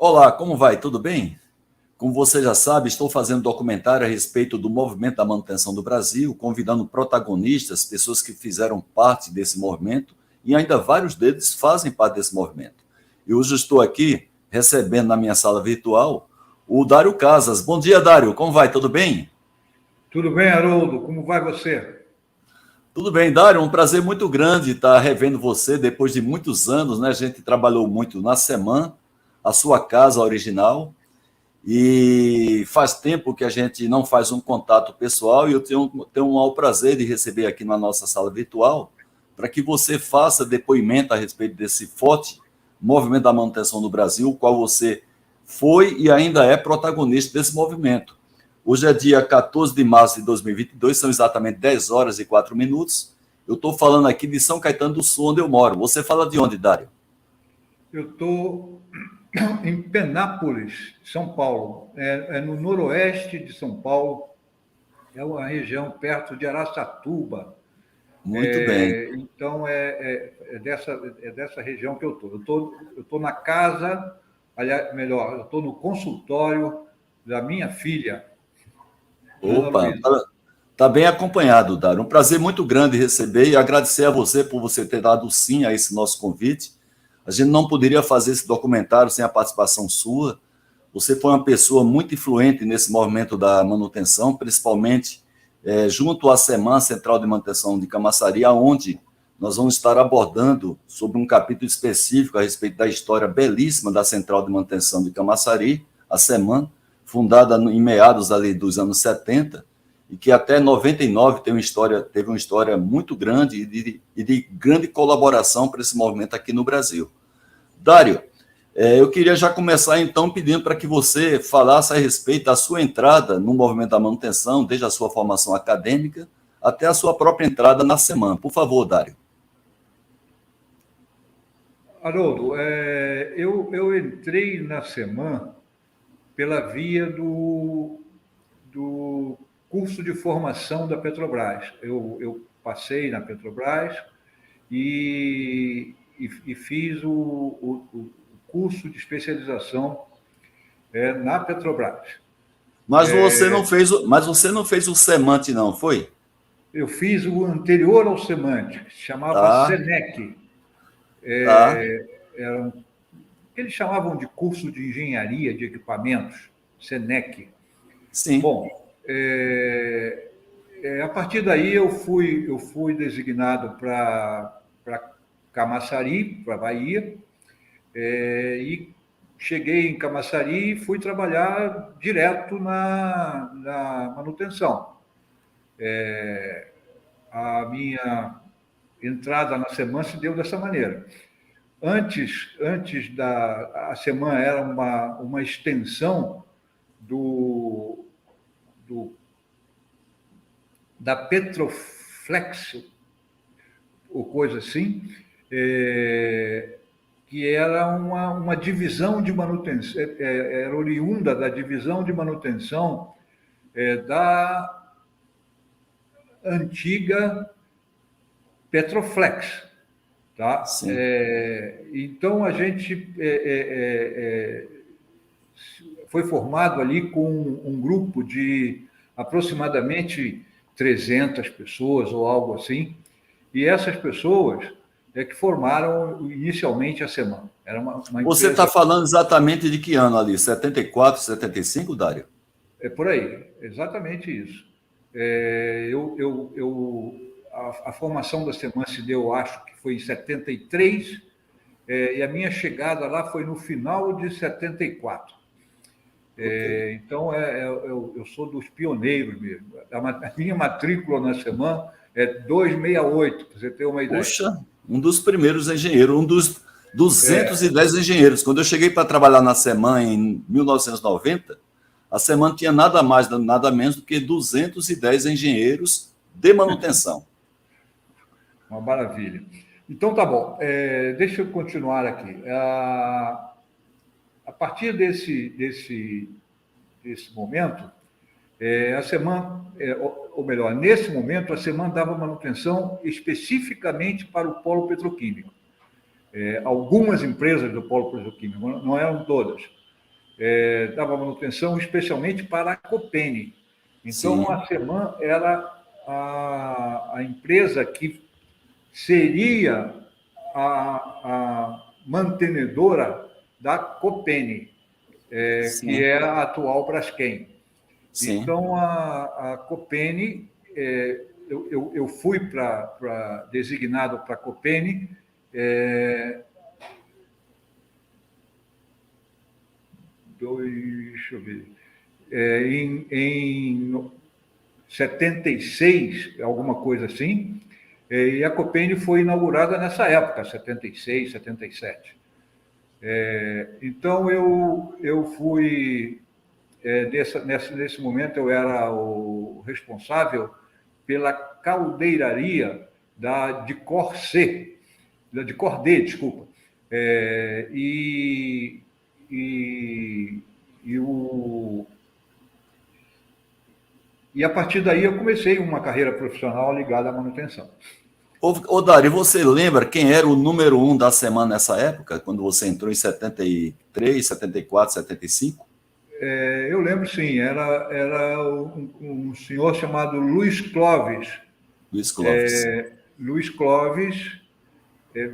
Olá, como vai? Tudo bem? Como você já sabe, estou fazendo um documentário a respeito do movimento da manutenção do Brasil, convidando protagonistas, pessoas que fizeram parte desse movimento e ainda vários deles fazem parte desse movimento. E hoje estou aqui recebendo na minha sala virtual o Dário Casas. Bom dia, Dário. Como vai? Tudo bem? Tudo bem, Haroldo? Como vai você? Tudo bem, Dário. Um prazer muito grande estar revendo você depois de muitos anos, né? A gente trabalhou muito na Seman, a sua casa original. E faz tempo que a gente não faz um contato pessoal e eu tenho um maior prazer de receber aqui na nossa sala virtual para que você faça depoimento a respeito desse forte movimento da manutenção do Brasil, o qual você foi e ainda é protagonista desse movimento. Hoje é dia 14 de março de 2022, são exatamente 10 horas e 4 minutos. Eu estou falando aqui de São Caetano do Sul, onde eu moro. Você fala de onde, Dário? Eu estou em Penápolis, São Paulo. É no noroeste de São Paulo. É uma região perto de Araçatuba. Muito bem. Então, é dessa região que eu estou. Eu estou na casa, aliás, melhor, eu estou no consultório da minha filha, Ana Opa, Luísa. tá bem acompanhado, Dário. Um prazer muito grande receber e agradecer a você por você ter dado sim a esse nosso convite. A gente não poderia fazer esse documentário sem a participação sua. Você foi uma pessoa muito influente nesse movimento da manutenção, principalmente junto à SEMAN, Central de Manutenção de Camaçari, onde nós vamos estar abordando sobre um capítulo específico a respeito da história belíssima da Central de Manutenção de Camaçari, a SEMAN, fundada em meados ali dos anos 70, e que até 99 teve uma história muito grande e de grande colaboração para esse movimento aqui no Brasil. Dário, eu queria já começar então pedindo para que você falasse a respeito da sua entrada no movimento da manutenção, desde a sua formação acadêmica até a sua própria entrada na SEMAN. Por favor, Dário. Haroldo, eu entrei na SEMAN pela via do curso de formação da Petrobras. Eu passei na Petrobras e fiz o curso de especialização na Petrobras. Mas você não fez o SEMANT, não, foi? Eu fiz o anterior ao SEMANT, que se chamava Tá, SENEC. tá. Era um, que eles chamavam de curso de engenharia de equipamentos, SENEC. Sim. Bom, a partir daí eu fui designado para Camaçari, para Bahia, e cheguei em Camaçari e fui trabalhar direto na manutenção. A minha entrada na SEMAN se deu dessa maneira. Antes a SEMAN era uma extensão da Petroflex, ou coisa assim, que era uma divisão de manutenção, era oriunda da divisão de manutenção da antiga Petroflex. Tá? Sim. Então, a gente foi formado ali com um grupo de aproximadamente 300 pessoas ou algo assim, e essas pessoas que formaram inicialmente a SEMAN. Era uma Você está empresa... falando exatamente de que ano ali? 74, 75, Dário? É por aí, exatamente isso. A formação da SEMAN se deu, acho que foi em 73, e a minha chegada lá foi no final de 74. Ok. Então, eu sou dos pioneiros mesmo. A minha matrícula na SEMAN é 268, para você ter uma ideia. Puxa, um dos primeiros engenheiros, um dos 210 engenheiros. Quando eu cheguei para trabalhar na SEMAN em 1990, a SEMAN tinha nada mais, nada menos do que 210 engenheiros de manutenção. Uma maravilha. Então, tá bom. Deixa eu continuar aqui. A partir desse momento, a SEMAN, ou melhor, nesse momento, a SEMAN dava manutenção especificamente para o polo petroquímico. Algumas empresas do polo petroquímico, não eram todas, dava manutenção especialmente para a Copene. Então, Sim. a Seman era a empresa que seria a mantenedora da Copene, que Sim. é a atual Braskem. Sim. Então, a Copene, eu fui designado para a Copene, deixa eu ver, em 76, alguma coisa assim, e a Copene foi inaugurada nessa época, 76, 77. Então, eu fui, nesse momento, eu era o responsável pela caldeiraria de Cor-C, de Cor-D, desculpa. E, e, o, e a partir daí eu comecei uma carreira profissional ligada à manutenção. Ô, Dari, você lembra quem era o número 1 da semana nessa época, quando você entrou em 73, 74, 75? Eu lembro, sim, era um senhor chamado Luiz Clóvis. Luiz Clóvis. Luiz Clóvis,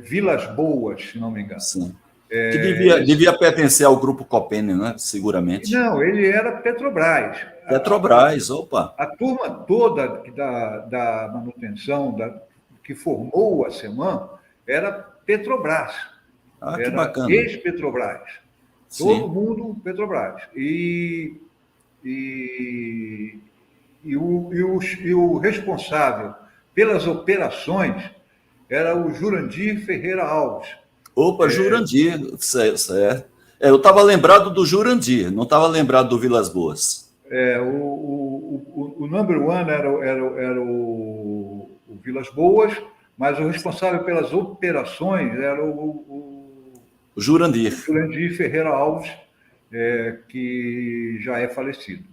Vilas Boas, se não me engano. Sim. Que devia pertencer ao grupo Copene, né? Seguramente. Não, ele era Petrobras. Petrobras, opa. A turma toda da manutenção, que formou a Seman, era Petrobras. Ah, que Era bacana. ex-Petrobras. Todo Sim. mundo Petrobras. E o responsável pelas operações era o Jurandir Ferreira Alves. Opa, Jurandir, certo. Eu estava lembrado do Jurandir, não estava lembrado do Vilas Boas. O number one era o Vilas Boas, mas o responsável pelas operações era o Jurandir. Jurandir Ferreira Alves, que já é falecido.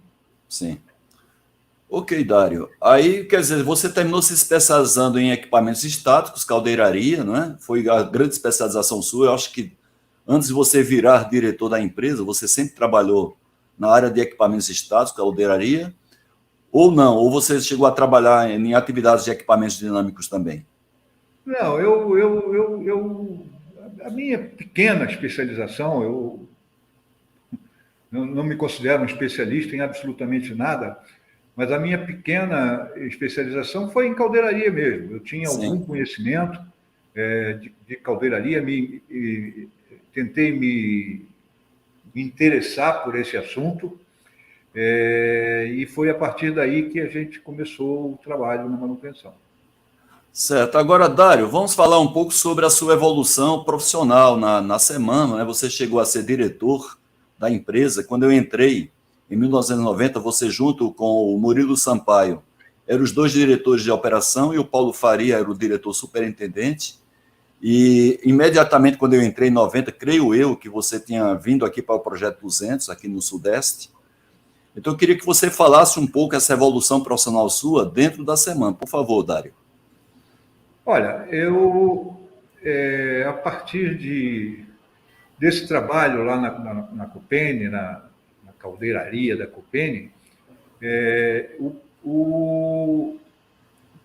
Sim. Ok, Dário. Aí, quer dizer, você terminou se especializando em equipamentos estáticos, caldeiraria, não é? Foi a grande especialização sua. Eu acho que antes de você virar diretor da empresa, você sempre trabalhou na área de equipamentos estáticos, caldeiraria, ou não? Ou você chegou a trabalhar em atividades de equipamentos dinâmicos também? Não, a minha pequena especialização, eu não me considero um especialista em absolutamente nada, mas a minha pequena especialização foi em caldeiraria mesmo. Eu tinha algum Sim. conhecimento de caldeiraria, tentei me interessar por esse assunto, e foi a partir daí que a gente começou o trabalho na manutenção. Certo. Agora, Dário, vamos falar um pouco sobre a sua evolução profissional na semana, né? Você chegou a ser diretor da empresa. Quando eu entrei, em 1990, você junto com o Murilo Sampaio, eram os dois diretores de operação e o Paulo Faria era o diretor superintendente. E imediatamente quando eu entrei em 90, creio eu que você tinha vindo aqui para o Projeto 200, aqui no Sudeste. Então eu queria que você falasse um pouco essa evolução profissional sua dentro da semana. Por favor, Dário. Olha, a partir desse trabalho lá na Copene, na caldeiraria da Copene, o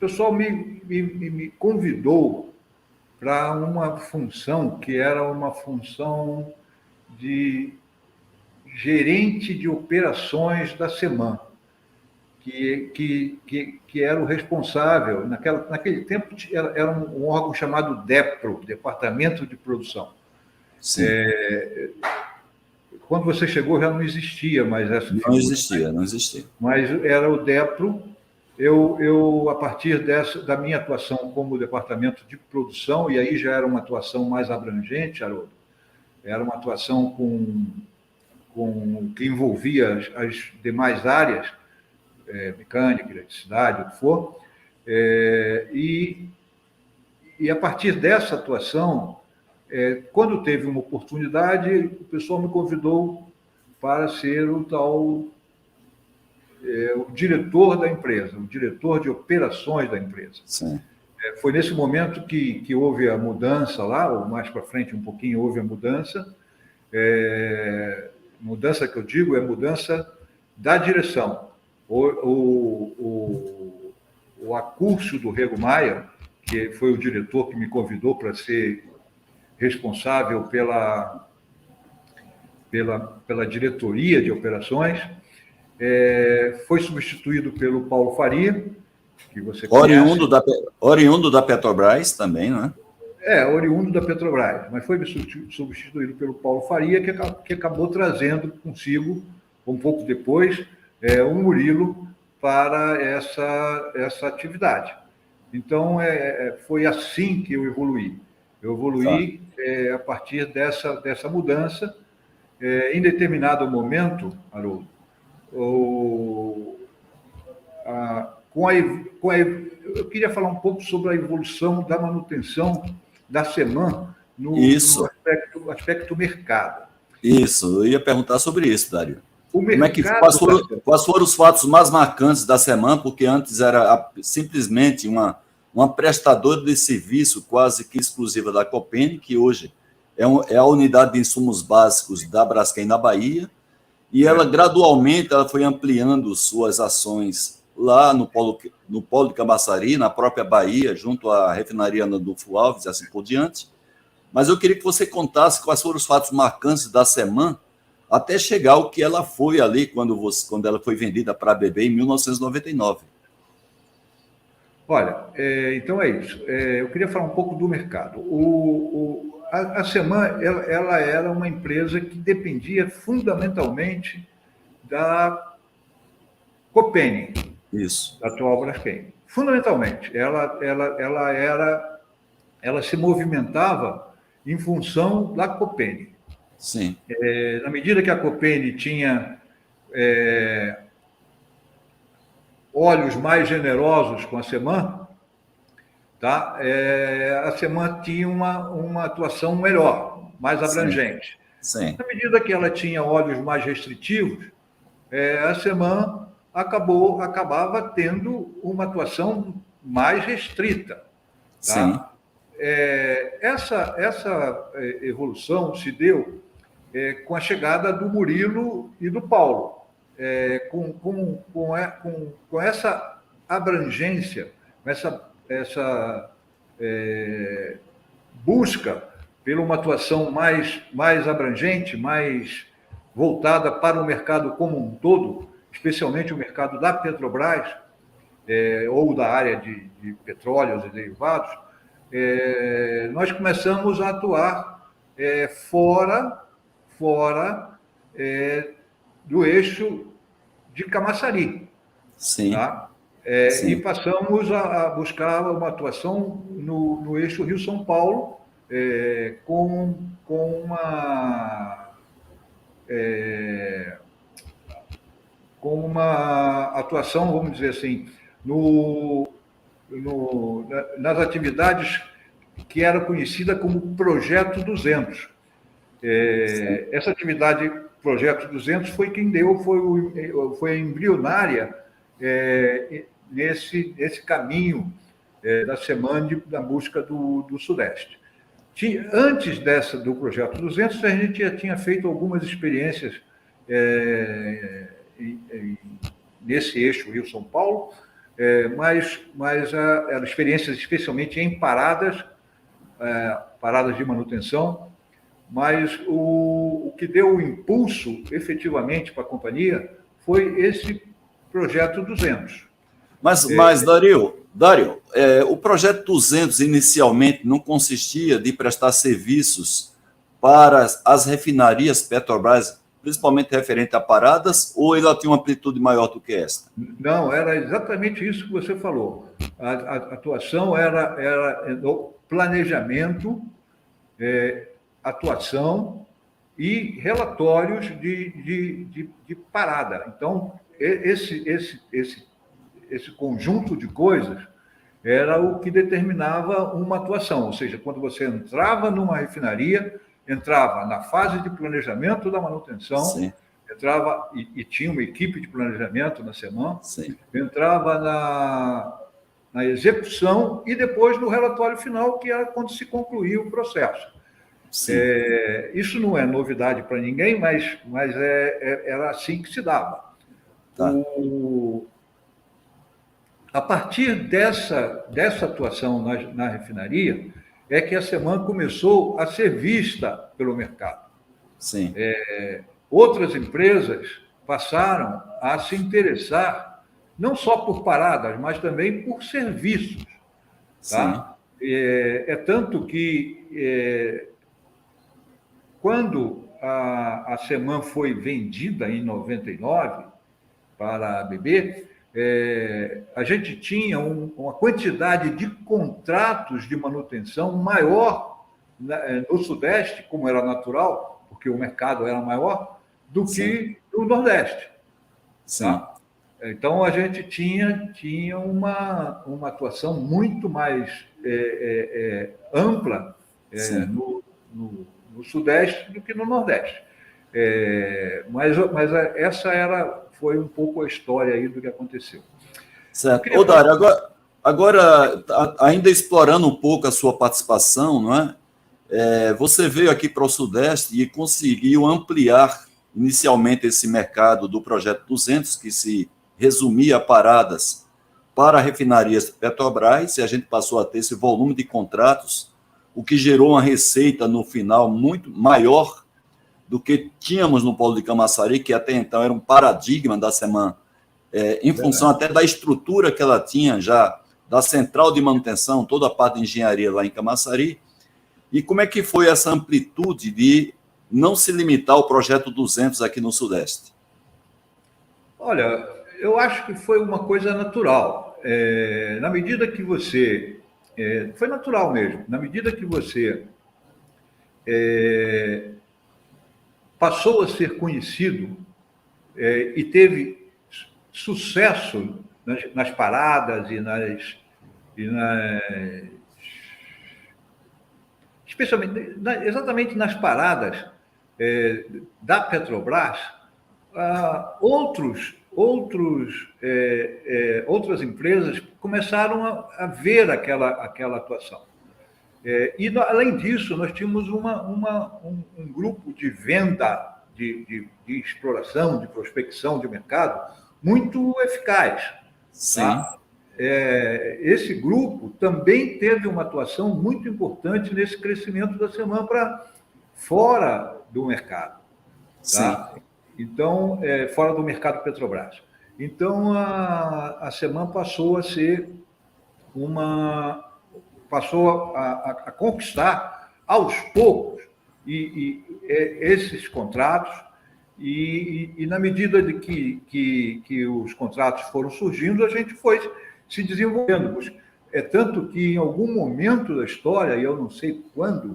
pessoal me convidou para uma função que era uma função de gerente de operações da Seman, que era o responsável. Naquele tempo era um órgão chamado DEPRO, Departamento de Produção. Sim. Quando você chegou já não existia mais essa figura. Não existia. Mas era o DEPRO. A partir da minha atuação como departamento de produção, e aí já era uma atuação mais abrangente, Haroldo, era uma atuação que envolvia as demais áreas, mecânica, eletricidade, o que for, e a partir dessa atuação, quando teve uma oportunidade, o pessoal me convidou para ser o diretor da empresa, o diretor de operações da empresa. Sim. Foi nesse momento que houve a mudança lá, ou mais para frente um pouquinho houve a mudança. mudança que eu digo é mudança da direção. O Acúcio do Rego Maia, que foi o diretor que me convidou para ser responsável pela diretoria de operações, foi substituído pelo Paulo Faria, que você conhece. Oriundo da Petrobras também, não é? Oriundo da Petrobras, mas foi substituído pelo Paulo Faria, que acabou trazendo consigo, um pouco depois, o Murilo para essa atividade. Então, foi assim que eu evoluí. Eu evoluí a partir dessa mudança. Em determinado momento, Haroldo, eu queria falar um pouco sobre a evolução da manutenção da Seman no aspecto mercado. Isso, eu ia perguntar sobre isso, Dário. Quais foram os fatos mais marcantes da Seman, porque antes era simplesmente uma prestadora de serviço quase que exclusiva da Copene, que hoje é a unidade de insumos básicos da Braskem na Bahia, e ela gradualmente foi ampliando suas ações lá no polo de Camaçari, na própria Bahia, junto à refinaria Adolfo Alves e assim por diante. Mas eu queria que você contasse quais foram os fatos marcantes da Seman até chegar ao que ela foi ali quando ela foi vendida para a BB em 1999. Olha, então é isso. Eu queria falar um pouco do mercado. A Seman, ela era uma empresa que dependia fundamentalmente da Copene, isso, da atual Braskem. Fundamentalmente, ela se movimentava em função da Copene. Sim. Na medida que a Copene tinha olhos mais generosos com a Seman, tá? A Seman tinha uma atuação melhor, mais abrangente. Sim. Na medida que ela tinha olhos mais restritivos, a Seman acabava tendo uma atuação mais restrita. Tá? Sim. Essa evolução se deu com a chegada do Murilo e do Paulo. Com essa abrangência, essa busca por uma atuação mais abrangente, mais voltada para o mercado como um todo, especialmente o mercado da Petrobras, ou da área de petróleos e derivados, nós começamos a atuar fora do eixo de Camaçari. Sim. Tá? Sim. E passamos a buscar uma atuação no eixo Rio-São Paulo, com uma atuação, vamos dizer assim, nas atividades que era conhecida como Projeto 200. Essa atividade Projeto 200 foi quem foi a embrionária nesse caminho da Seman da busca do Sudeste. Antes do Projeto 200, a gente já tinha feito algumas experiências nesse eixo Rio-São Paulo, mas eram experiências especialmente em paradas de manutenção, mas o que deu o impulso efetivamente para a companhia foi esse Projeto 200. Mas Dário, o Projeto 200 inicialmente não consistia de prestar serviços para as refinarias Petrobras, principalmente referente a paradas, ou ela tinha uma amplitude maior do que esta? Não, era exatamente isso que você falou. A atuação era no planejamento, atuação e relatórios de parada. Então, esse conjunto de coisas era o que determinava uma atuação. Ou seja, quando você entrava numa refinaria, entrava na fase de planejamento da manutenção, Sim. entrava e tinha uma equipe de planejamento na Seman, Sim. entrava na execução e depois no relatório final, que era quando se concluía o processo. Isso não é novidade para ninguém, mas era assim que se dava. Tá. A partir dessa atuação na refinaria, é que a Seman começou a ser vista pelo mercado. Sim. Outras empresas passaram a se interessar não só por paradas, mas também por serviços. Tá? Tanto que quando a Seman foi vendida em 99 para a BB, a gente tinha uma quantidade de contratos de manutenção maior no Sudeste, como era natural, porque o mercado era maior, do que no Nordeste. Tá? Então, a gente tinha uma atuação muito mais ampla no Sudeste do que no Nordeste. Mas essa foi um pouco a história aí do que aconteceu. Certo. Ô, Dário, agora, ainda explorando um pouco a sua participação, não é? Você veio aqui para o Sudeste e conseguiu ampliar inicialmente esse mercado do Projeto 200, que se resumia a paradas para refinarias Petrobras, e a gente passou a ter esse volume de contratos, o que gerou uma receita no final muito maior do que tínhamos no polo de Camaçari, que até então era um paradigma da Seman, em função até da estrutura que ela tinha já, da central de manutenção, toda a parte de engenharia lá em Camaçari. E como é que foi essa amplitude de não se limitar ao projeto 200 aqui no Sudeste? Olha, eu acho que foi uma coisa natural. Na medida que você... foi natural mesmo. Na medida que você passou a ser conhecido e teve sucesso nas paradas especialmente, exatamente nas paradas da Petrobras, outras empresas começaram a ver aquela atuação. E, além disso, nós tínhamos um grupo de venda, de exploração, de prospecção de mercado muito eficaz. Tá? Esse grupo também teve uma atuação muito importante nesse crescimento da Seman para fora do mercado. Tá? Então, fora do mercado Petrobras. Então, a Seman passou a ser passou a conquistar aos poucos esses contratos, e na medida de que os contratos foram surgindo, a gente foi se desenvolvendo. Tanto que em algum momento da história, e eu não sei quando,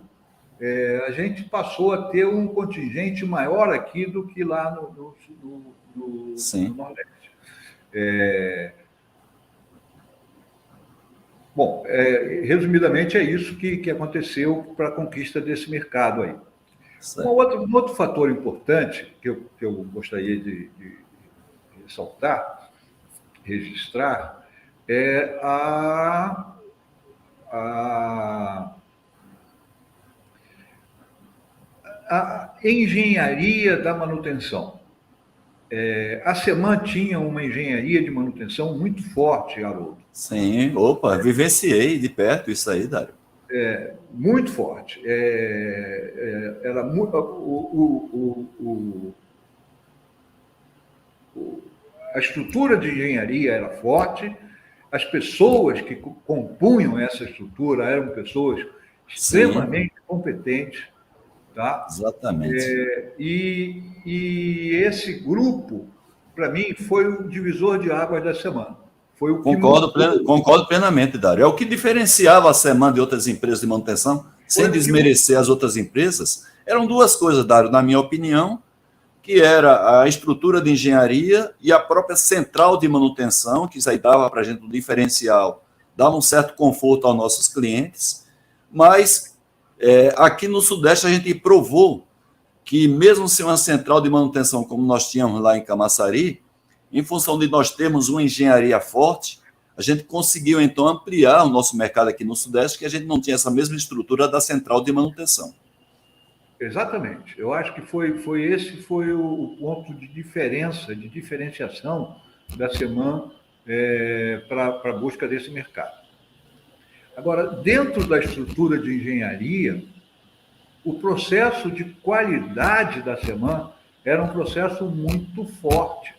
a gente passou a ter um contingente maior aqui do que lá no Nordeste. Bom, resumidamente é isso que aconteceu para a conquista desse mercado aí. Um outro fator importante que eu gostaria de ressaltar, registrar, é a engenharia da manutenção. A Seman tinha uma engenharia de manutenção muito forte, Haroldo. Sim, vivenciei de perto isso aí, Dário. Muito forte. A estrutura de engenharia era forte, as pessoas que compunham essa estrutura eram pessoas extremamente competentes. Tá? Exatamente. E esse grupo, para mim, foi o divisor de águas da Seman. Concordo plenamente, Dário. É o que diferenciava a Seman de outras empresas de manutenção, sem desmerecer as outras empresas. Eram duas coisas, Dário, na minha opinião, que era a estrutura de engenharia e a própria central de manutenção, que isso aí dava para a gente um diferencial, dava um certo conforto aos nossos clientes, mas aqui no Sudeste a gente provou que mesmo sem uma central de manutenção como nós tínhamos lá em Camaçari, em função de nós termos uma engenharia forte, a gente conseguiu então ampliar o nosso mercado aqui no Sudeste, que a gente não tinha essa mesma estrutura da central de manutenção. Exatamente. Eu acho que esse foi o ponto de diferença, de diferenciação da Seman para a busca desse mercado. Agora, dentro da estrutura de engenharia, o processo de qualidade da Seman era um processo muito forte,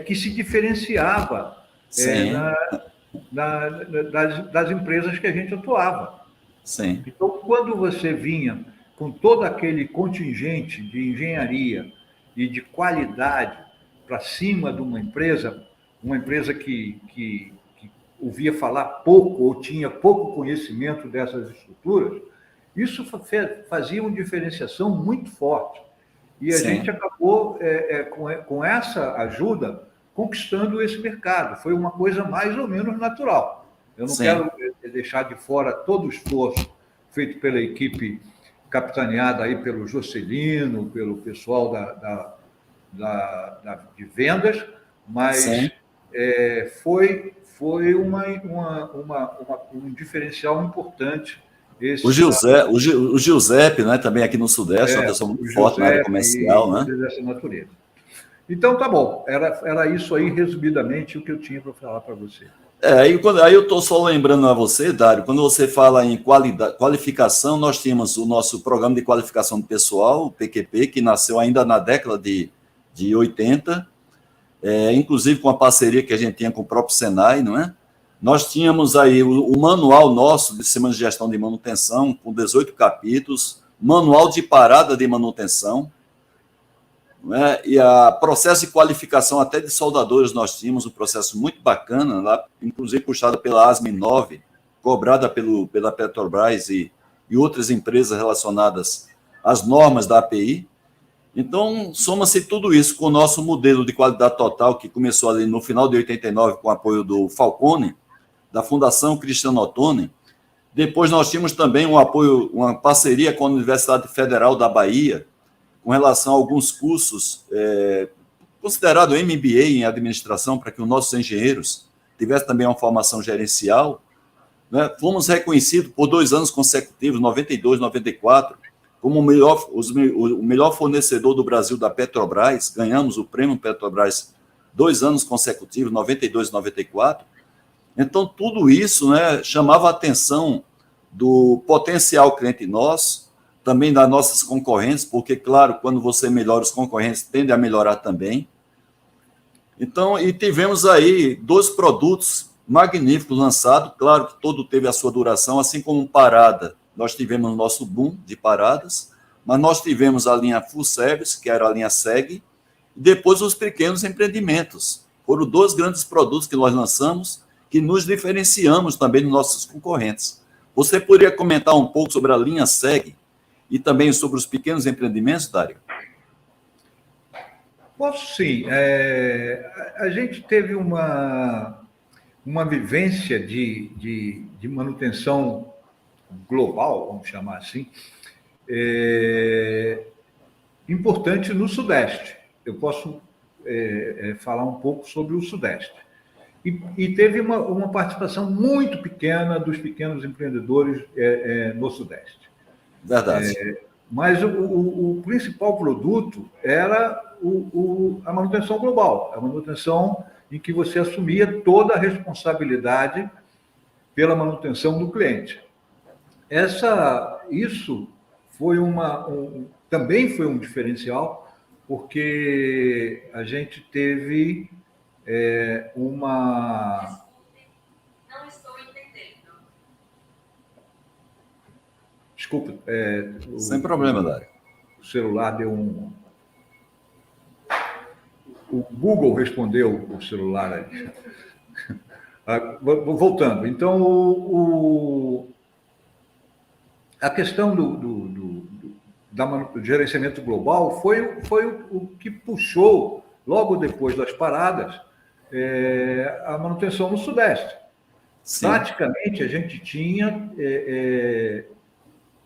que se diferenciava das empresas que a gente atuava. Sim. Então, quando você vinha com todo aquele contingente de engenharia e de qualidade para cima de uma empresa que ouvia falar pouco ou tinha pouco conhecimento dessas estruturas, isso fazia uma diferenciação muito forte. E a gente acabou, com essa ajuda, conquistando esse mercado. Foi uma coisa mais ou menos natural. Eu não quero deixar de fora todo o esforço feito pela equipe capitaneada aí pelo Jocelino, pelo pessoal de vendas, mas foi um diferencial importante. O Giuseppe, né, também aqui no Sudeste, uma pessoa muito forte na área comercial, né? Dessa natureza. Então, tá bom. Era isso aí, resumidamente, o que eu tinha para falar para você. Aí eu estou só lembrando a você, Dário, quando você fala em qualificação, nós tínhamos o nosso programa de qualificação do pessoal, o PQP, que nasceu ainda na década de 80, inclusive com a parceria que a gente tinha com o próprio Senai, não é? Nós tínhamos aí o manual nosso de Sistema de Gestão de Manutenção, com 18 capítulos, manual de parada de manutenção, não é? E a processo de qualificação até de soldadores nós tínhamos um processo muito bacana, lá, inclusive puxado pela ASME 9, cobrada pela Petrobras e outras empresas relacionadas às normas da API. Então, soma-se tudo isso com o nosso modelo de qualidade total, que começou ali no final de 89 com o apoio do Falcone, da Fundação Cristiano Ottoni. Depois nós tínhamos também um apoio, uma parceria com a Universidade Federal da Bahia, com relação a alguns cursos considerado MBA em administração, para que os nossos engenheiros tivessem também uma formação gerencial. Né? Fomos reconhecidos por 2 anos consecutivos, 92, 94, como o melhor fornecedor do Brasil da Petrobras. Ganhamos o prêmio Petrobras 2 anos consecutivos, 92 e 94. Então, tudo isso, né, chamava a atenção do potencial cliente nosso, também das nossas concorrentes, porque, claro, quando você melhora, os concorrentes tendem a melhorar também. Então, e tivemos aí 2 produtos magníficos lançados, claro que todo teve a sua duração, assim como parada. Nós tivemos o nosso boom de paradas, mas nós tivemos a linha Full Service, que era a linha SEG, e depois os pequenos empreendimentos. Foram 2 grandes produtos que nós lançamos, que nos diferenciamos também dos nossos concorrentes. Você poderia comentar um pouco sobre a linha SEG e também sobre os pequenos empreendimentos, Dário? Posso sim. A gente teve uma vivência de manutenção global, vamos chamar assim, importante no Sudeste. Eu posso falar um pouco sobre o Sudeste. E teve uma participação muito pequena dos pequenos empreendedores no Sudeste. Verdade. Mas o principal produto era a manutenção global, a manutenção em que você assumia toda a responsabilidade pela manutenção do cliente. Isso foi também foi um diferencial, porque a gente teve uma... Não estou entendendo. Desculpa. Sem problema, Dário. O celular deu um... O Google respondeu o celular aí. Voltando. Então, a questão do gerenciamento global foi o que puxou, logo depois das paradas, a manutenção no Sudeste. Sim. Praticamente, a gente tinha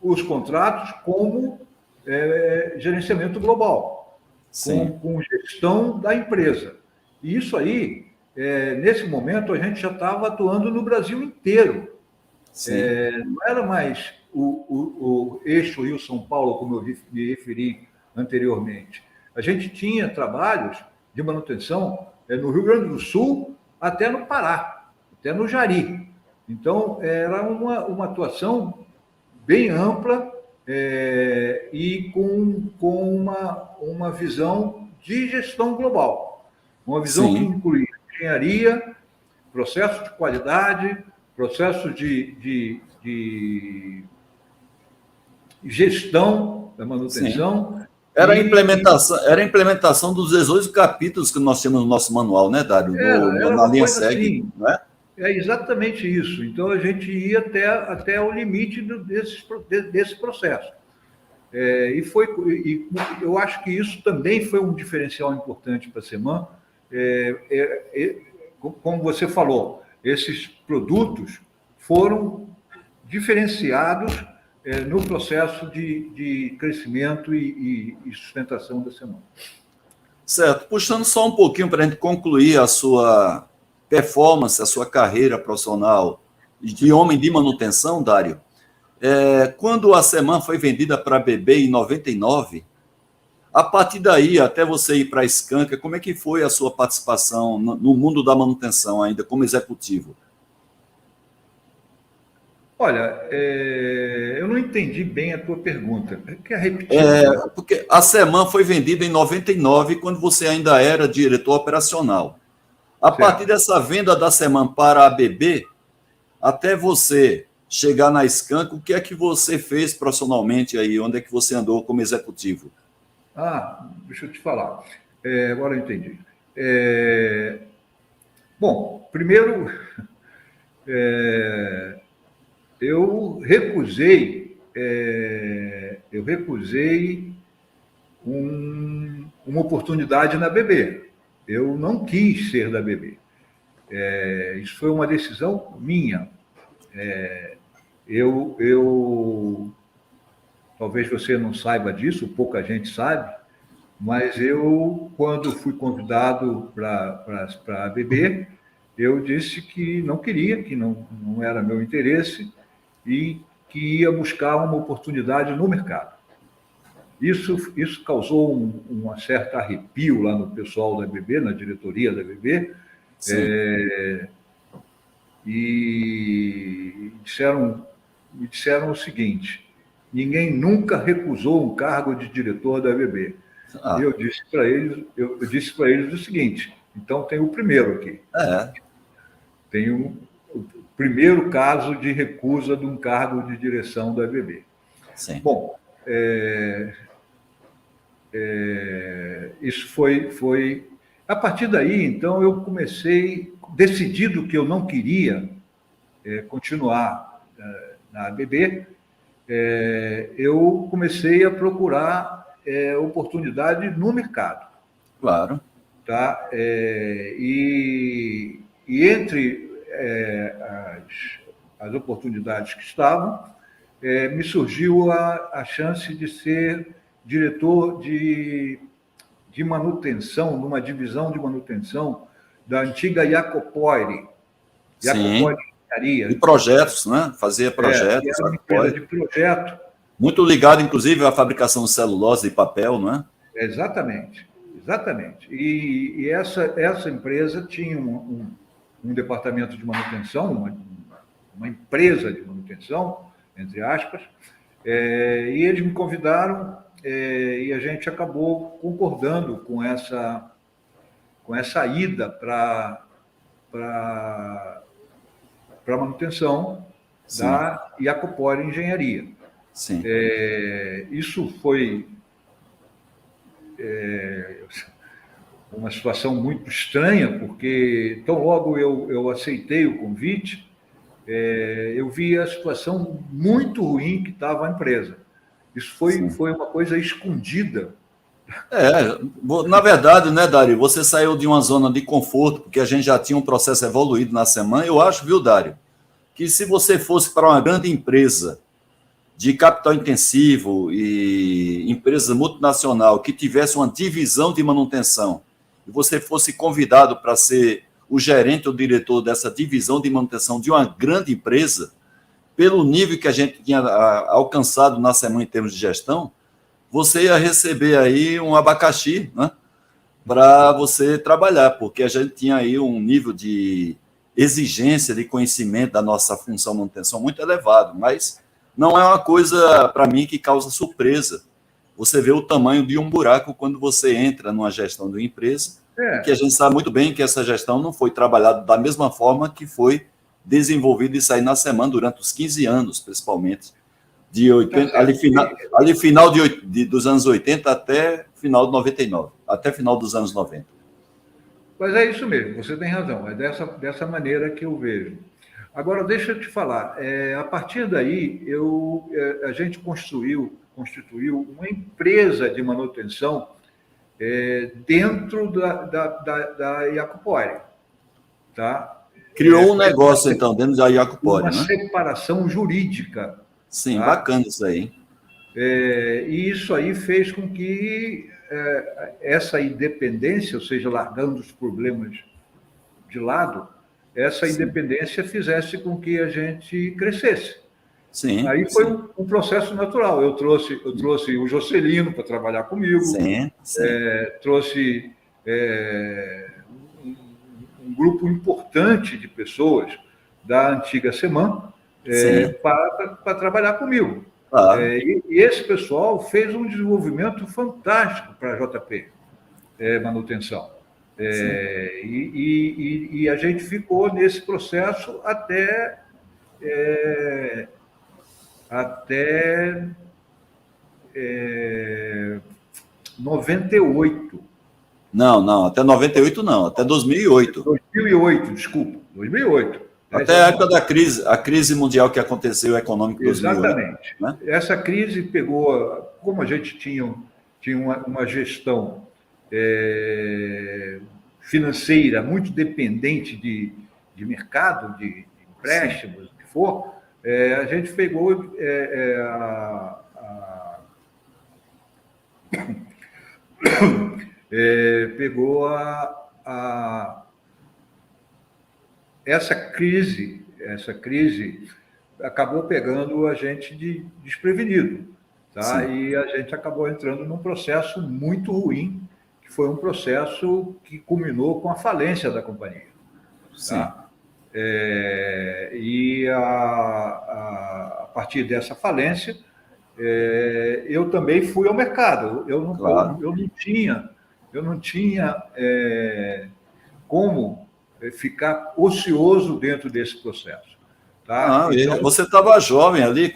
os contratos como gerenciamento global, com gestão da empresa. E isso aí, nesse momento, a gente já estava atuando no Brasil inteiro. Não era mais o eixo Rio-São Paulo, como eu me referi anteriormente. A gente tinha trabalhos de manutenção no Rio Grande do Sul até no Pará, até no Jari. Então, era uma atuação bem ampla e com uma visão de gestão global. Uma visão Sim. que incluía engenharia, processo de qualidade, processo de gestão da manutenção. Sim. Era a implementação dos 18 capítulos que nós temos no nosso manual, né, Dário? Era Na uma linha coisa SEG, assim. não é? É exatamente isso. Então, a gente ia até o limite desse processo. E eu acho que isso também foi um diferencial importante para a Seman. Como você falou, esses produtos foram diferenciados no processo de crescimento e sustentação da Seman. Certo. Puxando só um pouquinho para a gente concluir a sua performance, a sua carreira profissional de homem de manutenção, Dário, quando a Seman foi vendida para a BB em 99, a partir daí, até você ir para a Scania, como é que foi a sua participação no mundo da manutenção ainda como executivo? Olha, eu não entendi bem a tua pergunta. Quer repetir? Porque a Seman foi vendida em 99, quando você ainda era diretor operacional. A partir dessa venda da Seman para a BB, até você chegar na Scania, o que é que você fez profissionalmente aí? Onde é que você andou como executivo? Deixa eu te falar. Agora eu entendi. Bom, primeiro, eu recusei uma oportunidade na BB. Eu não quis ser da BB. Isso foi uma decisão minha. Talvez você não saiba disso, pouca gente sabe, mas eu, quando fui convidado para a BB, eu disse que não queria, que não era meu interesse e que ia buscar uma oportunidade no mercado. Isso causou um certo arrepio lá no pessoal da BB, na diretoria da BB, e me disseram o seguinte: ninguém nunca recusou um cargo de diretor da BB. E eu disse para eles o seguinte: então tem o primeiro aqui. Tem o primeiro caso de recusa de um cargo de direção da BB. Sim. Bom, isso foi... A partir daí, então, eu comecei, decidido que eu não queria continuar na BB, eu comecei a procurar oportunidade no mercado. Claro. Tá? E entre as oportunidades que estavam, me surgiu a chance de ser diretor de manutenção, numa divisão de manutenção da antiga Jacopoire. Sim. De projetos, né? Fazia projetos. Era uma empresa de projeto. Muito ligado, inclusive, à fabricação de celulose e papel, não é? Exatamente. E essa empresa tinha um departamento de manutenção, uma empresa de manutenção, entre aspas, e eles me convidaram e a gente acabou concordando com essa ida para manutenção da Jacopori Engenharia. Sim. Isso foi uma situação muito estranha, porque tão logo eu aceitei o convite, eu vi a situação muito ruim que estava a empresa. Isso foi uma coisa escondida. Na verdade, né, Dário, você saiu de uma zona de conforto, porque a gente já tinha um processo evoluído na semana. Eu acho, viu, Dário, que se você fosse para uma grande empresa de capital intensivo e empresa multinacional que tivesse uma divisão de manutenção e você fosse convidado para ser o gerente ou diretor dessa divisão de manutenção de uma grande empresa, pelo nível que a gente tinha alcançado na semana em termos de gestão, você ia receber aí um abacaxi, né, para você trabalhar, porque a gente tinha aí um nível de exigência de conhecimento da nossa função de manutenção muito elevado, mas não é uma coisa, para mim, que causa surpresa. Você vê o tamanho de um buraco quando você entra numa gestão de uma empresa, que a gente sabe muito bem que essa gestão não foi trabalhada da mesma forma que foi desenvolvida e sair na semana durante os 15 anos, principalmente, de 80, ali final dos anos 80 até final de 99, até final dos anos 90. Mas é isso mesmo, você tem razão, é dessa maneira que eu vejo. Agora, deixa eu te falar, a partir daí, a gente constituiu uma empresa de manutenção dentro da Iacupori, tá? Criou um negócio, então, dentro da Iacupori, uma né? separação jurídica. Sim, tá? Bacana isso aí. E isso aí fez com que essa independência, ou seja, largando os problemas de lado, essa Sim. independência fizesse com que a gente crescesse. Sim. Aí foi um processo natural. Eu trouxe o Jocelino para trabalhar comigo, Sim. trouxe um grupo importante de pessoas da antiga Seman para trabalhar comigo. Claro. E esse pessoal fez um desenvolvimento fantástico para a JP Manutenção. E a gente ficou nesse processo até 98. Não, até 98 não, até 2008. 2008, desculpa, 2008. Até a época da crise, a crise mundial que aconteceu, econômica em 2008. Exatamente. Né? Essa crise pegou, como a gente tinha uma gestão financeira muito dependente de mercado, de empréstimos, o que for, a gente pegou essa crise acabou pegando a gente desprevenido, tá? E a gente acabou entrando num processo muito ruim, que foi um processo que culminou com a falência da companhia. Tá? E a partir dessa falência, eu também fui ao mercado. Eu não tinha como ficar ocioso dentro desse processo. Tá? Então, você estava jovem ali,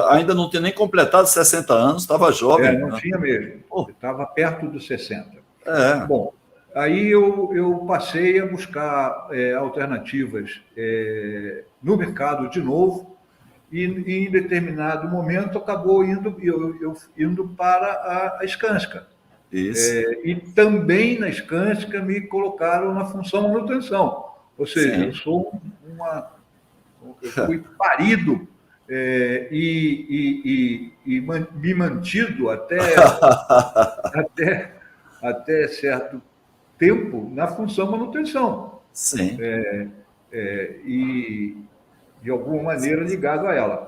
ainda não tinha nem completado 60 anos, estava jovem. Não tinha mesmo, estava perto dos 60. É. Bom, aí eu passei a buscar alternativas no mercado de novo, e em determinado momento acabou indo para a Skanska. Isso. E também na Skanska me colocaram na função manutenção. Ou seja, eu sou eu fui parido e me mantido até certo tempo na função manutenção. Sim. E de alguma maneira ligado a ela.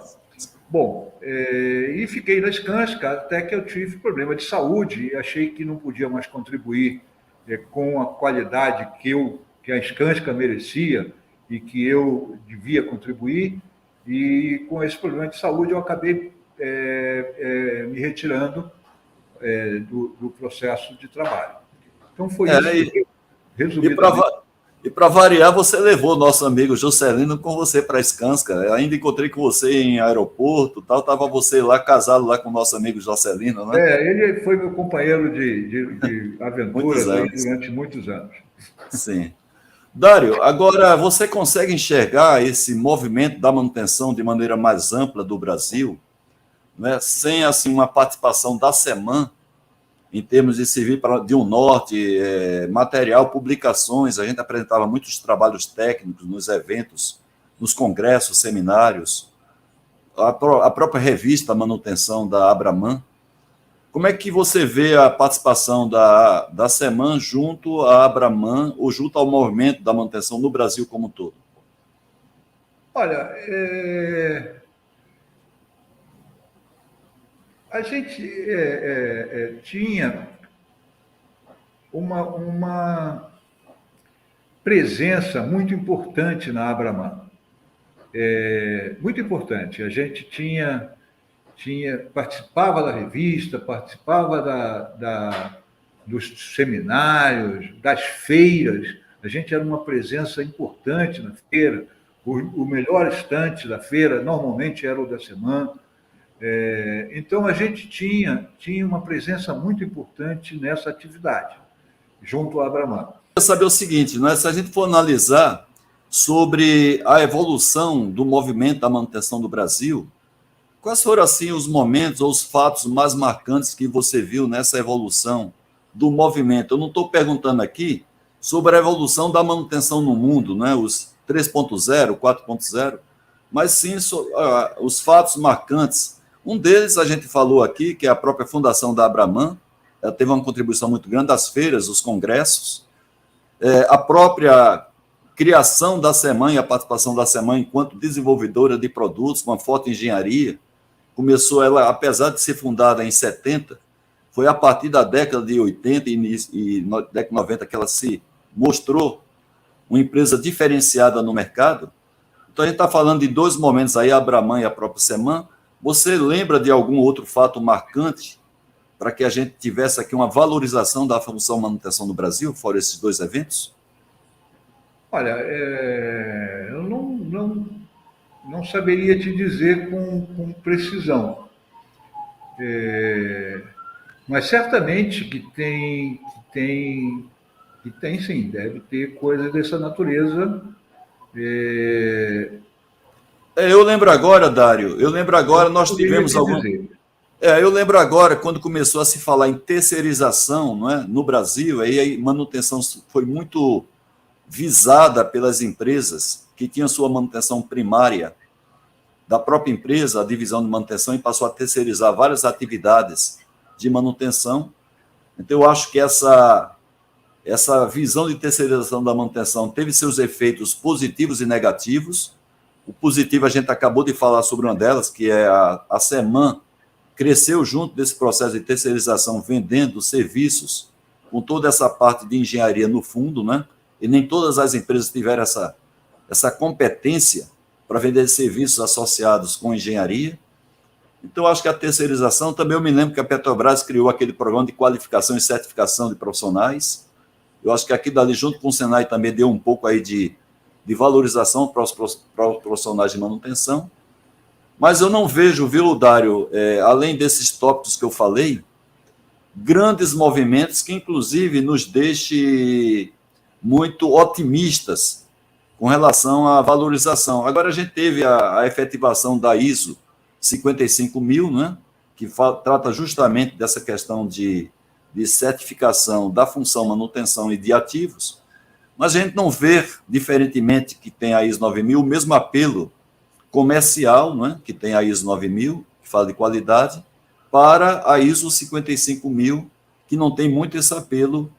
Bom, e fiquei na Skanska até que eu tive problema de saúde e achei que não podia mais contribuir com a qualidade que a Skanska merecia e que eu devia contribuir, e com esse problema de saúde eu acabei me retirando do processo de trabalho. Então foi isso. E para variar, você levou o nosso amigo Jocelino com você para a Skanska. Eu ainda encontrei com você em aeroporto, estava você lá casado lá com o nosso amigo Jocelino, né? Ele foi meu companheiro de aventuras durante muitos anos. Sim. Dário, agora você consegue enxergar esse movimento da manutenção de maneira mais ampla do Brasil, né? Sem assim uma participação da Seman, em termos de servir de um norte, material, publicações, a gente apresentava muitos trabalhos técnicos nos eventos, nos congressos, seminários, a própria revista Manutenção da Abraman. Como é que você vê a participação da Seman junto à Abraman ou junto ao movimento da manutenção no Brasil como um todo? Olha, a gente tinha uma presença muito importante na Abraman. Muito importante. A gente participava da revista, participava dos seminários, das feiras. A gente era uma presença importante na feira. O melhor estante da feira normalmente era o da semana. Então, a gente tinha uma presença muito importante nessa atividade, junto à Abraman. Eu quero saber o seguinte, né? Se a gente for analisar sobre a evolução do movimento da manutenção do Brasil, quais foram, assim, os momentos ou os fatos mais marcantes que você viu nessa evolução do movimento? Eu não estou perguntando aqui sobre a evolução da manutenção no mundo, né? Os 3.0, 4.0, mas sim os fatos marcantes. Um deles a gente falou aqui, que é a própria fundação da Abraman. Ela teve uma contribuição muito grande, as feiras, os congressos, a própria criação da SEMAN e a participação da SEMAN enquanto desenvolvedora de produtos, com uma forte engenharia. Começou ela, apesar de ser fundada em 70, foi a partir da década de 80 e década de 90 que ela se mostrou uma empresa diferenciada no mercado. Então, a gente está falando de dois momentos aí, a Abraman e a própria SEMAN. Você lembra de algum outro fato marcante para que a gente tivesse aqui uma valorização da função manutenção no Brasil, fora esses dois eventos? Olha, eu não saberia te dizer com precisão. Mas certamente que tem sim, deve ter coisas dessa natureza. Eu lembro agora, Dário, nós tivemos algum... eu lembro agora, quando começou a se falar em terceirização, não é, no Brasil, aí a manutenção foi muito visada pelas empresas que tinham sua manutenção primária da própria empresa, a divisão de manutenção, e passou a terceirizar várias atividades de manutenção. Então, eu acho que essa visão de terceirização da manutenção teve seus efeitos positivos e negativos. O positivo, a gente acabou de falar sobre uma delas, que é a SEMAN, cresceu junto desse processo de terceirização, vendendo serviços com toda essa parte de engenharia no fundo, né? E nem todas as empresas tiveram essa competência para vender serviços associados com engenharia. Então, acho que a terceirização, também eu me lembro que a Petrobras criou aquele programa de qualificação e certificação de profissionais. Eu acho que aqui dali, junto com o Senai, também deu um pouco aí de valorização para os profissionais de manutenção. Mas eu não vejo, viu, Dário, além desses tópicos que eu falei, grandes movimentos que, inclusive, nos deixem muito otimistas com relação à valorização. Agora, a gente teve a efetivação da ISO 55000, né, que trata justamente dessa questão de certificação da função manutenção e de ativos, mas a gente não vê, diferentemente que tem a ISO 9000, o mesmo apelo comercial, né, que tem a ISO 9000, que fala de qualidade, para a ISO 55000, que não tem muito esse apelo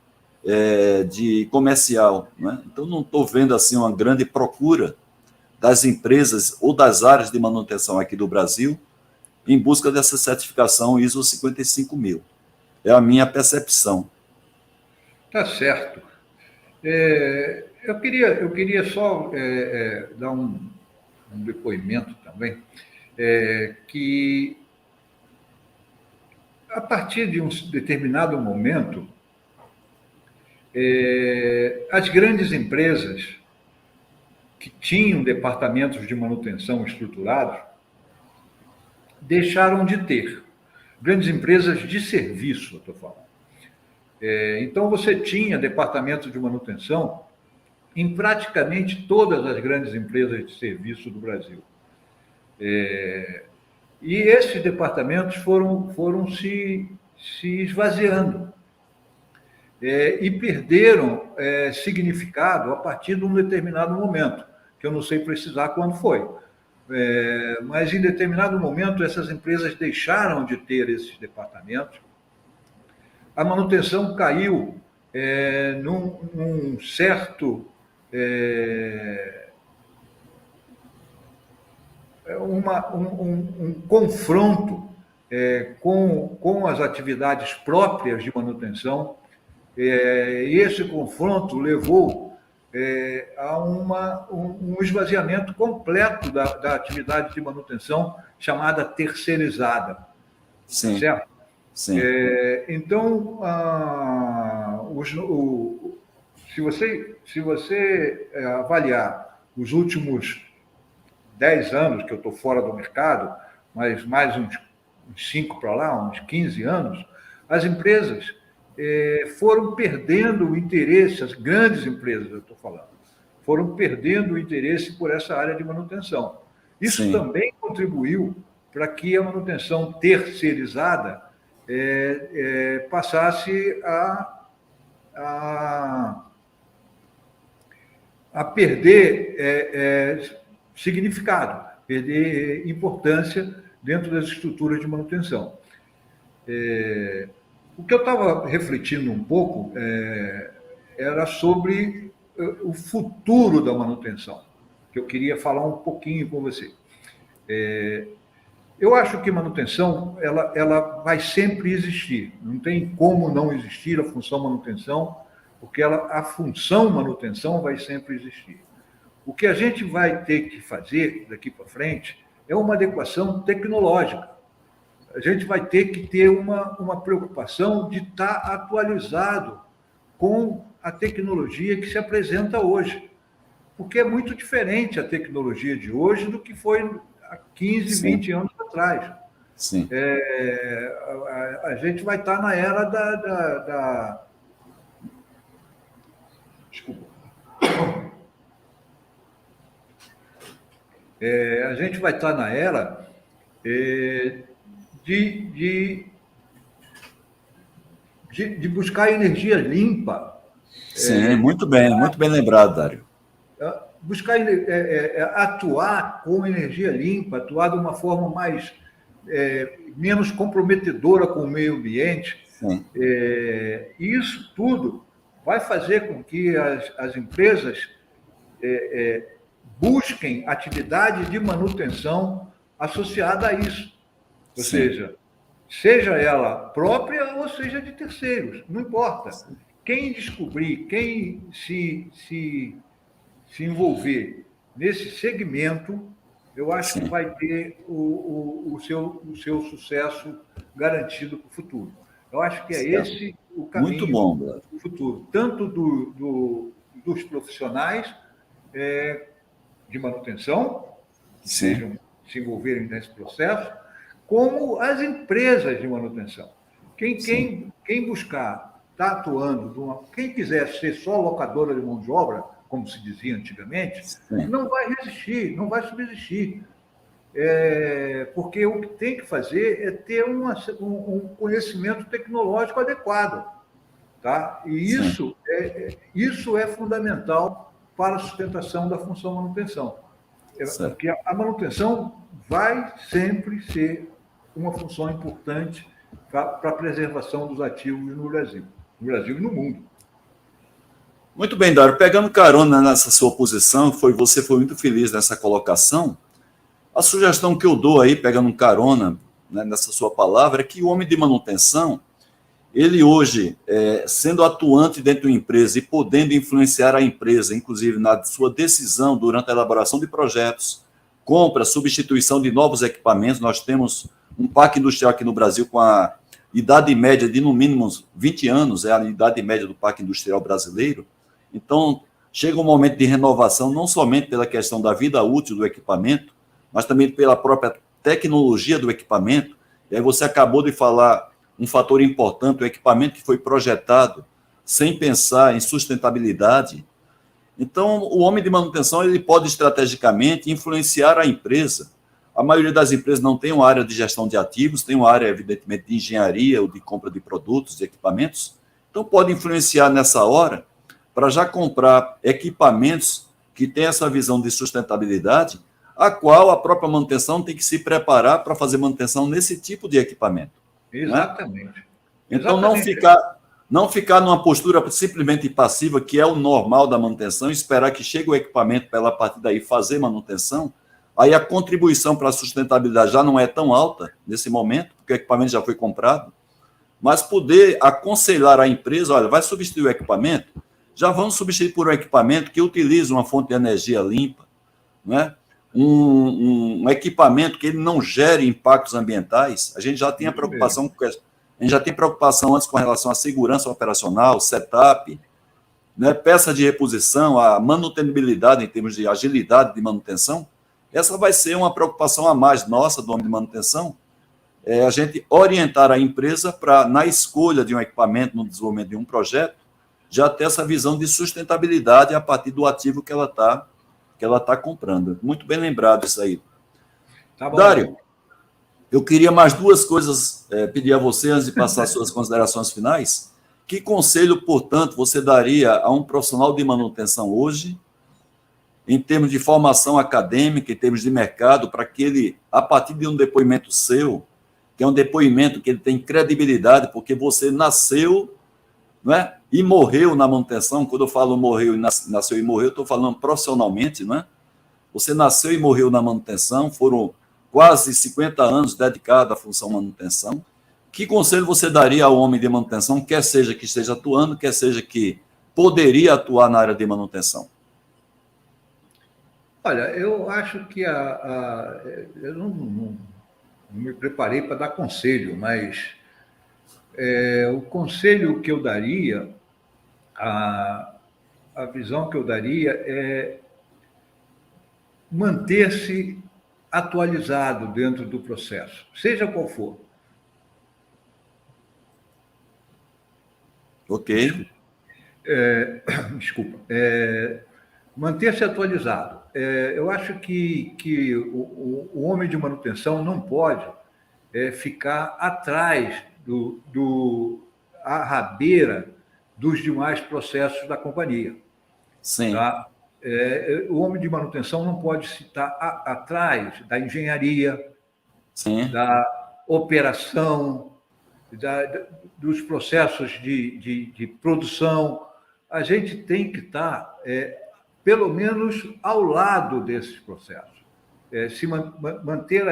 de comercial. Né? Então, não estou vendo assim uma grande procura das empresas ou das áreas de manutenção aqui do Brasil em busca dessa certificação ISO 55000. É a minha percepção. Tá certo. Eu queria só dar um depoimento também, que a partir de um determinado momento, as grandes empresas que tinham departamentos de manutenção estruturados deixaram de ter. Grandes empresas de serviço, eu estou falando. Então, você tinha departamento de manutenção em praticamente todas as grandes empresas de serviço do Brasil. E esses departamentos foram se esvaziando e perderam significado a partir de um determinado momento, que eu não sei precisar quando foi. Mas, em determinado momento, essas empresas deixaram de ter esses departamentos. A manutenção caiu num certo um confronto com as atividades próprias de manutenção. E esse confronto levou a um esvaziamento completo da atividade de manutenção chamada terceirizada. Sim. Certo? Sim. Então, se você avaliar os últimos 10 anos que eu estou fora do mercado, mas mais uns 5 para lá, uns 15 anos, as empresas foram perdendo o interesse, as grandes empresas, eu estou falando, foram perdendo o interesse por essa área de manutenção. Isso Sim. também contribuiu para que a manutenção terceirizada passasse a perder significado, perder importância dentro das estruturas de manutenção. O que eu estava refletindo um pouco era sobre o futuro da manutenção, que eu queria falar um pouquinho com você. Eu acho que manutenção ela vai sempre existir, não tem como não existir a função manutenção, porque a função manutenção vai sempre existir. O que a gente vai ter que fazer daqui para frente é uma adequação tecnológica. A gente vai ter que ter uma preocupação de estar atualizado com a tecnologia que se apresenta hoje, porque é muito diferente a tecnologia de hoje do que foi há 15, Sim. 20 anos atrás. Sim. A gente vai estar na era Desculpa. A gente vai estar na era de buscar energia limpa. Sim, muito bem lembrado, Dário. Buscar atuar com energia limpa, atuar de uma forma menos comprometedora com o meio ambiente. Isso tudo vai fazer com que as empresas busquem atividade de manutenção associada a isso. Ou seja ela própria ou seja de terceiros, não importa. Quem descobrir, quem se envolver nesse segmento, eu acho que vai ter o seu sucesso garantido para o futuro. Eu acho que esse o caminho muito bom, do futuro, tanto dos profissionais de manutenção, que sejam se envolverem nesse processo, como as empresas de manutenção. Quem buscar estar atuando, quem quiser ser só locadora de mão de obra, como se dizia antigamente, não vai resistir, não vai subsistir. Porque o que tem que fazer é ter um conhecimento tecnológico adequado. Tá? E isso é fundamental para a sustentação da função manutenção. Porque a manutenção vai sempre ser uma função importante para a preservação dos ativos no Brasil e no mundo. Muito bem, Dário. Pegando carona nessa sua posição, você foi muito feliz nessa colocação. A sugestão que eu dou aí, pegando carona nessa sua palavra, é que o homem de manutenção, ele hoje, sendo atuante dentro de uma empresa e podendo influenciar a empresa, inclusive na sua decisão durante a elaboração de projetos, compra, substituição de novos equipamentos. Nós temos um parque industrial aqui no Brasil com a idade média de no mínimo 20 anos, é a idade média do parque industrial brasileiro. Então, chega um momento de renovação, não somente pela questão da vida útil do equipamento, mas também pela própria tecnologia do equipamento. E aí você acabou de falar um fator importante, o equipamento que foi projetado sem pensar em sustentabilidade. Então, o homem de manutenção ele pode estrategicamente influenciar a empresa. A maioria das empresas não tem uma área de gestão de ativos, tem uma área, evidentemente, de engenharia ou de compra de produtos, de equipamentos. Então, pode influenciar nessa hora para já comprar equipamentos que têm essa visão de sustentabilidade, a qual a própria manutenção tem que se preparar para fazer manutenção nesse tipo de equipamento. Exatamente. Né? Então, não ficar numa postura simplesmente passiva, que é o normal da manutenção, esperar que chegue o equipamento para ela, a partir daí, fazer manutenção, aí a contribuição para a sustentabilidade já não é tão alta nesse momento, porque o equipamento já foi comprado, mas poder aconselhar a empresa, olha, vai substituir o equipamento, já vamos substituir por um equipamento que utiliza uma fonte de energia limpa, né? Um equipamento que ele não gere impactos ambientais. A gente já tem a preocupação, a gente já tem preocupação antes com relação à segurança operacional, setup, né? Peça de reposição, a manutenibilidade em termos de agilidade de manutenção. Essa vai ser uma preocupação a mais nossa do homem de manutenção, a gente orientar a empresa para, na escolha de um equipamento, no desenvolvimento de um projeto, já ter essa visão de sustentabilidade a partir do ativo que ela está comprando. Muito bem lembrado isso aí. Tá bom. Dário, eu queria mais duas coisas pedir a você, antes de passar as suas considerações finais. Que conselho, portanto, você daria a um profissional de manutenção hoje, em termos de formação acadêmica, em termos de mercado, para que ele, a partir de um depoimento seu, que é um depoimento que ele tem credibilidade, porque você nasceu, não é? E morreu na manutenção. Quando eu falo morreu e nasceu e morreu, eu estou falando profissionalmente, não é? Você nasceu e morreu na manutenção, foram quase 50 anos dedicados à função manutenção. Que conselho você daria ao homem de manutenção, quer seja que esteja atuando, quer seja que poderia atuar na área de manutenção? Olha, eu acho que eu não me preparei para dar conselho, mas o conselho que eu daria, a visão que eu daria é manter-se atualizado dentro do processo, seja qual for. Ok. Desculpa. Manter-se atualizado. Eu acho que o homem de manutenção não pode ficar atrás à rabeira dos demais processos da companhia. Sim. Tá? O homem de manutenção não pode estar atrás da engenharia, Sim. da operação, dos processos de produção. A gente tem que estar, pelo menos, ao lado desses processos. Se manter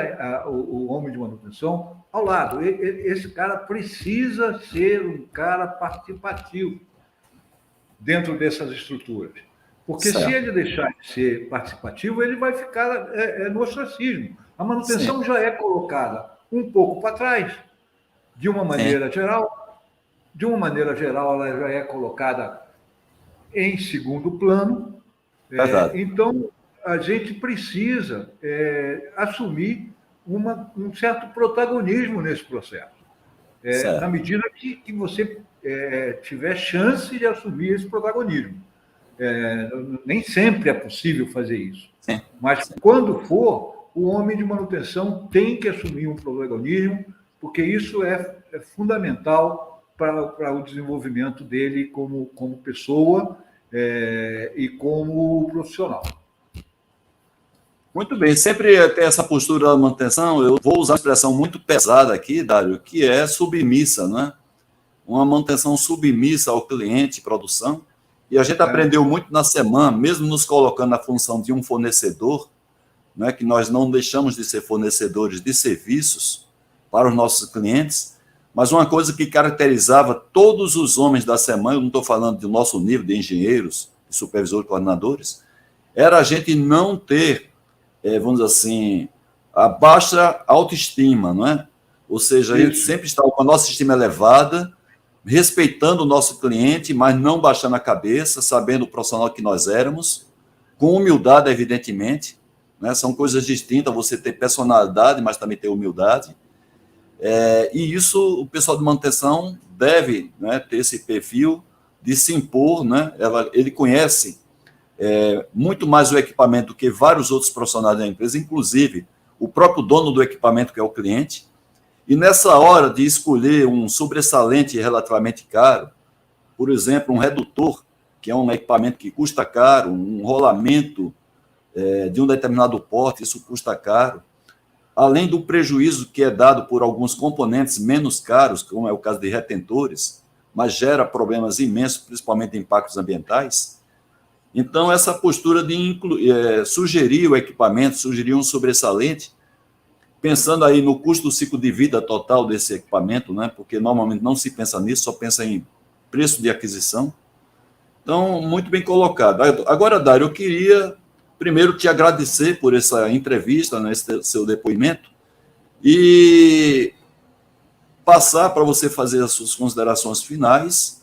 o homem de manutenção ao lado. Esse cara precisa ser um cara participativo dentro dessas estruturas. Porque certo. Se ele deixar de ser participativo, ele vai ficar no ostracismo. A manutenção Sim. já é colocada um pouco para trás, de uma maneira geral. De uma maneira geral, ela já é colocada em segundo plano. Então, a gente precisa assumir um certo protagonismo nesse processo, na medida que você tiver chance de assumir esse protagonismo. Nem sempre é possível fazer isso, mas quando for, o homem de manutenção tem que assumir um protagonismo, porque isso é fundamental para o desenvolvimento dele como pessoa e como profissional. Muito bem, sempre tem essa postura da manutenção. Eu vou usar uma expressão muito pesada aqui, Dário, que é submissa, não é? Uma manutenção submissa ao cliente, produção. E a gente aprendeu muito na semana, mesmo nos colocando na função de um fornecedor, né, que nós não deixamos de ser fornecedores de serviços para os nossos clientes, mas uma coisa que caracterizava todos os homens da semana, eu não estou falando do nosso nível de engenheiros, de supervisores, coordenadores, era a gente não ter, vamos dizer assim, a baixa autoestima, não é? Ou seja, a gente sempre estava com a nossa estima elevada, respeitando o nosso cliente, mas não baixando a cabeça, sabendo o profissional que nós éramos, com humildade, evidentemente, né? São coisas distintas, você ter personalidade, mas também ter humildade. E isso, o pessoal de manutenção deve, né, ter esse perfil de se impor, né? Ele conhece muito mais o equipamento do que vários outros profissionais da empresa, inclusive o próprio dono do equipamento, que é o cliente. E nessa hora de escolher um sobressalente relativamente caro, por exemplo, um redutor, que é um equipamento que custa caro, um rolamento de um determinado porte, isso custa caro, além do prejuízo que é dado por alguns componentes menos caros, como é o caso de retentores, mas gera problemas imensos, principalmente impactos ambientais. Então, essa postura de sugerir o equipamento, sugerir um sobressalente, pensando aí no custo do ciclo de vida total desse equipamento, né? Porque normalmente não se pensa nisso, só pensa em preço de aquisição. Então, muito bem colocado. Agora, Dário, eu queria primeiro te agradecer por essa entrevista, né, esse seu depoimento, e passar para você fazer as suas considerações finais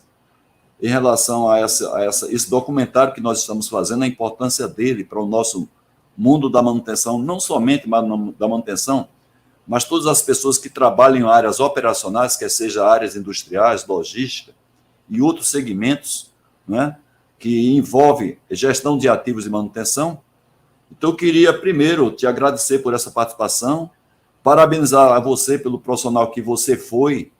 em relação a esse documentário que nós estamos fazendo, a importância dele para o nosso mundo da manutenção, não somente da manutenção, mas todas as pessoas que trabalham em áreas operacionais, quer seja áreas industriais, logística e outros segmentos, né, que envolve gestão de ativos e manutenção. Então, eu queria primeiro te agradecer por essa participação, parabenizar a você pelo profissional que você foi,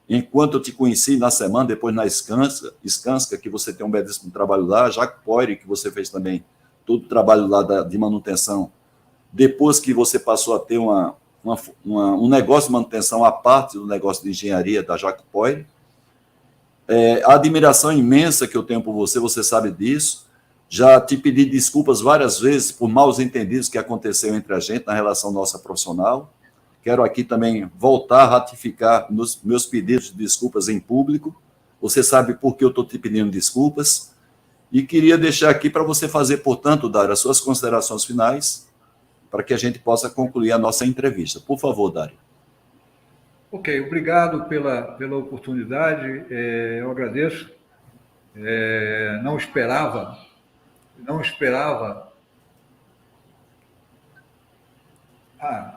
enquanto eu te conheci na semana, depois na Skanska, que você tem um belíssimo trabalho lá, Jacques Poire, que você fez também todo o trabalho lá de manutenção, depois que você passou a ter um negócio de manutenção à parte do negócio de engenharia da Jacques Poire. A admiração imensa que eu tenho por você, você sabe disso. Já te pedi desculpas várias vezes por maus entendidos que aconteceu entre a gente na relação nossa profissional. Quero aqui também voltar a ratificar meus pedidos de desculpas em público. Você sabe por que eu estou te pedindo desculpas. E queria deixar aqui para você fazer, portanto, Dário, as suas considerações finais, para que a gente possa concluir a nossa entrevista. Por favor, Dário. Ok, obrigado pela oportunidade. Eu agradeço. Não esperava.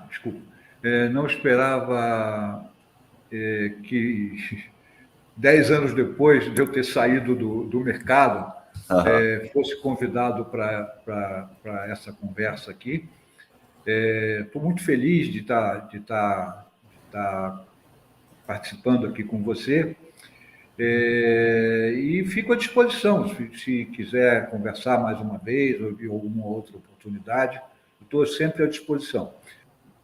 Desculpa. Não esperava que 10 anos depois de eu ter saído do mercado, fosse convidado para essa conversa aqui. Estou muito feliz de estar participando aqui com você. E fico à disposição, se quiser conversar mais uma vez ou de alguma outra oportunidade, estou sempre à disposição.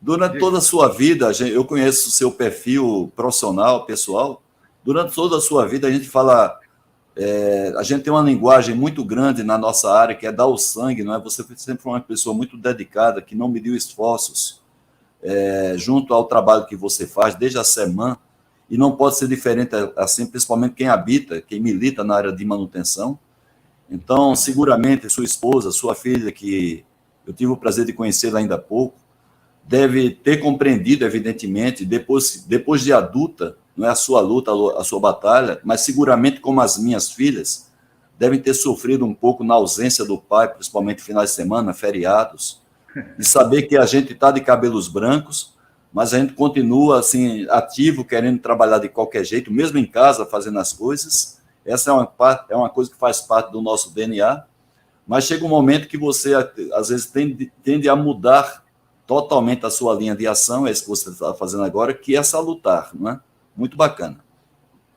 Durante toda a sua vida, eu conheço o seu perfil profissional, pessoal. Durante toda a sua vida, a gente fala, a gente tem uma linguagem muito grande na nossa área, que é dar o sangue, não é? Você sempre foi uma pessoa muito dedicada, que não mediu esforços junto ao trabalho que você faz, desde a SEMAN, e não pode ser diferente assim, principalmente quem habita, quem milita na área de manutenção. Então, seguramente, sua esposa, sua filha, que eu tive o prazer de conhecê-la ainda há pouco, deve ter compreendido, evidentemente, depois de adulta, não é a sua luta, a sua batalha, mas seguramente, como as minhas filhas, devem ter sofrido um pouco na ausência do pai, principalmente finais de semana, feriados, de saber que a gente está de cabelos brancos, mas a gente continua assim, ativo, querendo trabalhar de qualquer jeito, mesmo em casa, fazendo as coisas. Essa é uma coisa que faz parte do nosso DNA, mas chega um momento que você, às vezes, tende a mudar totalmente a sua linha de ação, é isso que você está fazendo agora, que é salutar, não é? Muito bacana.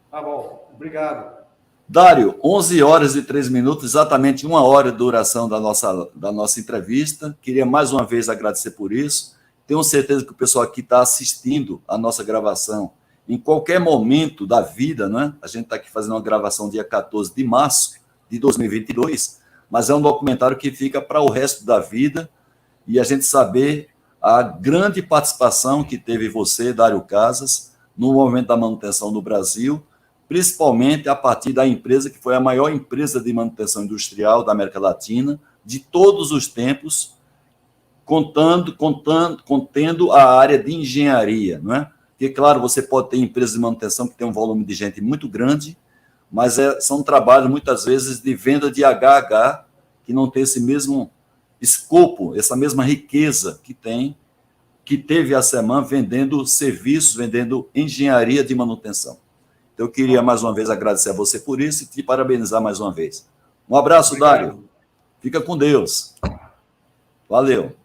Tá bom, obrigado. Dário, 11 horas e 3 minutos, exatamente 1 hora de duração da nossa entrevista. Queria mais uma vez agradecer por isso. Tenho certeza que o pessoal aqui está assistindo a nossa gravação em qualquer momento da vida, não é? A gente está aqui fazendo uma gravação dia 14 de março de 2022, mas é um documentário que fica para o resto da vida e a gente saber a grande participação que teve você, Dário Casas, no movimento da manutenção no Brasil, principalmente a partir da empresa que foi a maior empresa de manutenção industrial da América Latina, de todos os tempos, contendo a área de engenharia, não é? Porque, claro, você pode ter empresas de manutenção que tem um volume de gente muito grande, mas são trabalhos, muitas vezes, de venda de HH, que não tem esse mesmo escopo, essa mesma riqueza que teve a SEMAN vendendo serviços, vendendo engenharia de manutenção. Então, eu queria, mais uma vez, agradecer a você por isso e te parabenizar mais uma vez. Um abraço, Dário. Fica com Deus. Valeu.